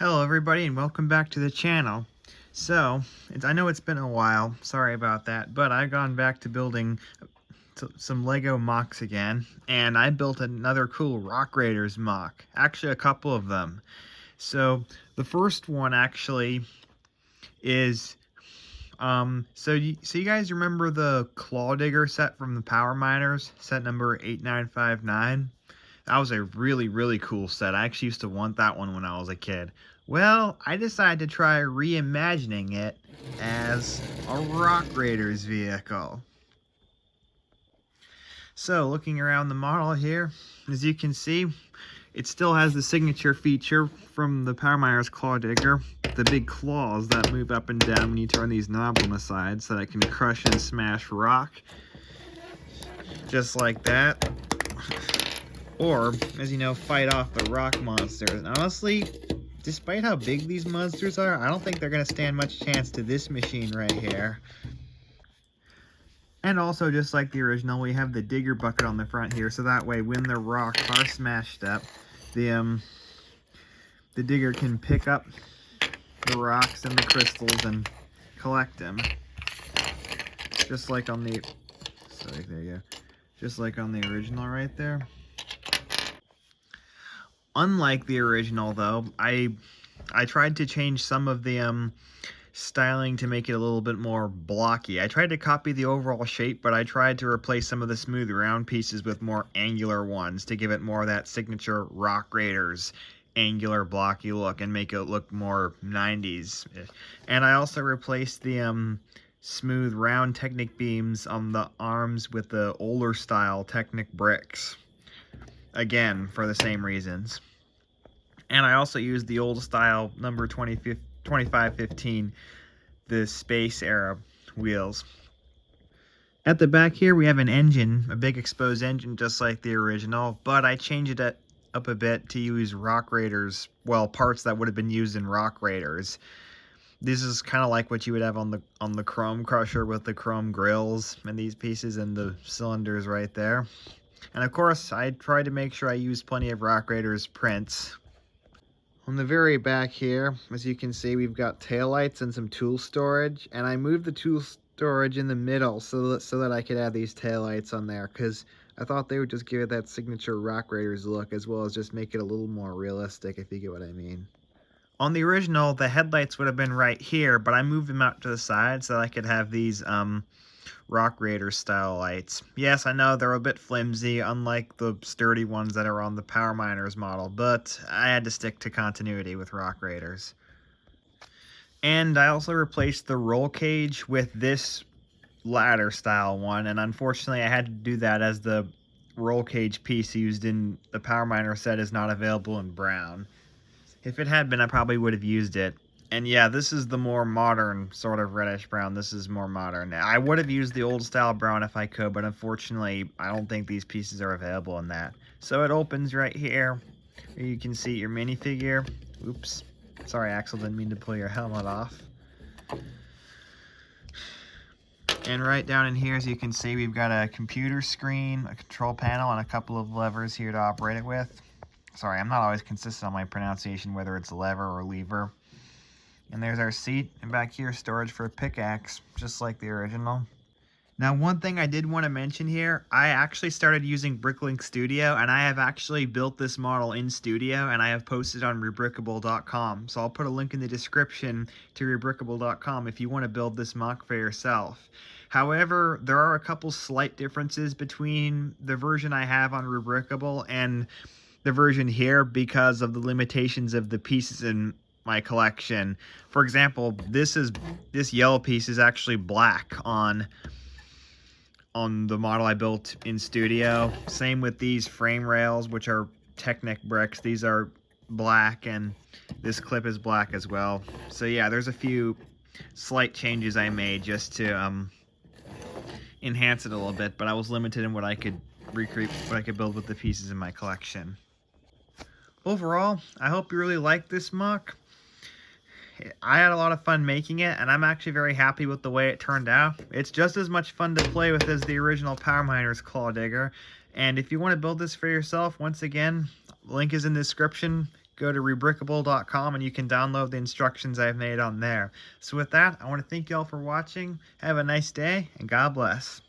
Hello everybody and welcome back to the channel. So, I know it's been a while, sorry about that, but I've gone back to building some LEGO MOCs again, and I built another cool Rock Raiders MOC, actually a couple of them. So, the first one actually is, so you guys remember the Claw Digger set from the Power Miners, set number 8959? That was a really cool set. I actually used to want that one when I was a kid. Well, I decided to try reimagining it as a Rock Raiders vehicle. So, looking around the model here, as you can see, it still has the signature feature from the Power Miners Claw Digger, the big claws that move up and down when you turn these knobs on the side so that it can crush and smash rock, just like that. Or, as you know, fight off the rock monsters. And honestly, despite how big these monsters are, I don't think they're going to stand much chance to this machine right here. And also, just like the original, we have the digger bucket on the front here, so that way when the rocks are smashed up, the digger can pick up the rocks and the crystals and collect them. Just like on the, sorry, there you go. Just like on the original right there. Unlike the original, though, I tried to change some of the styling to make it a little bit more blocky. I tried to copy the overall shape, but I tried to replace some of the smooth round pieces with more angular ones to give it more of that signature Rock Raiders angular blocky look and make it look more 90s. And I also replaced the smooth round Technic beams on the arms with the older style Technic bricks. Again, for the same reasons. And I also used the old style number 2515, the space era wheels. At the back here we have an engine, a big exposed engine just like the original, but I changed it up a bit to use Rock Raiders, well, parts that would have been used in Rock Raiders. This is kind of like what you would have on the Chrome Crusher with the chrome grills and these pieces and the cylinders right there. And of course, I tried to make sure I used plenty of Rock Raiders prints. On the very back here, as you can see, we've got taillights and some tool storage, and I moved the tool storage in the middle so that I could add these taillights on there, because I thought they would just give it that signature Rock Raiders look, as well as just make it a little more realistic, if you get what I mean. On the original, the headlights would have been right here, but I moved them out to the side so that I could have these Rock Raiders style lights. Yes, I know they're a bit flimsy, unlike the sturdy ones that are on the Power Miners model, but I had to stick to continuity with Rock Raiders. And I also replaced the roll cage with this ladder style one, and unfortunately I had to do that as the roll cage piece used in the Power Miner set is not available in brown. If it had been, I probably would have used it. And yeah, this is the more modern sort of reddish brown. This is more modern. I would have used the old style brown if I could, but unfortunately, I don't think these pieces are available in that. So it opens right here. You can see your minifigure. Oops. Sorry, Axel, didn't mean to pull your helmet off. And right down in here, as you can see, we've got a computer screen, a control panel, and a couple of levers here to operate it with. Sorry, I'm not always consistent on my pronunciation, whether it's lever or lever. And there's our seat, and back here, storage for a pickaxe, just like the original. Now, one thing I did want to mention here, I actually started using Bricklink Studio, and I have actually built this model in Studio, and I have posted on Rebrickable.com. So I'll put a link in the description to Rebrickable.com if you want to build this MOC for yourself. However, there are a couple slight differences between the version I have on Rebrickable and the version here because of the limitations of the pieces in my collection. For example, this yellow piece is actually black on the model I built in Studio. Same with these frame rails, which are Technic bricks. These are black, and this clip is black as well. So yeah, there's a few slight changes I made just to enhance it a little bit, but I was limited in what I could recreate, what I could build with the pieces in my collection. Overall, I hope you really like this MOC. I had a lot of fun making it, and I'm actually very happy with the way it turned out. It's just as much fun to play with as the original Power Miners Claw Digger. And if you want to build this for yourself, once again, link is in the description. go to rebrickable.com and you can download the instructions I've made on there. So with that, I want to thank you all for watching. Have a nice day, and God bless.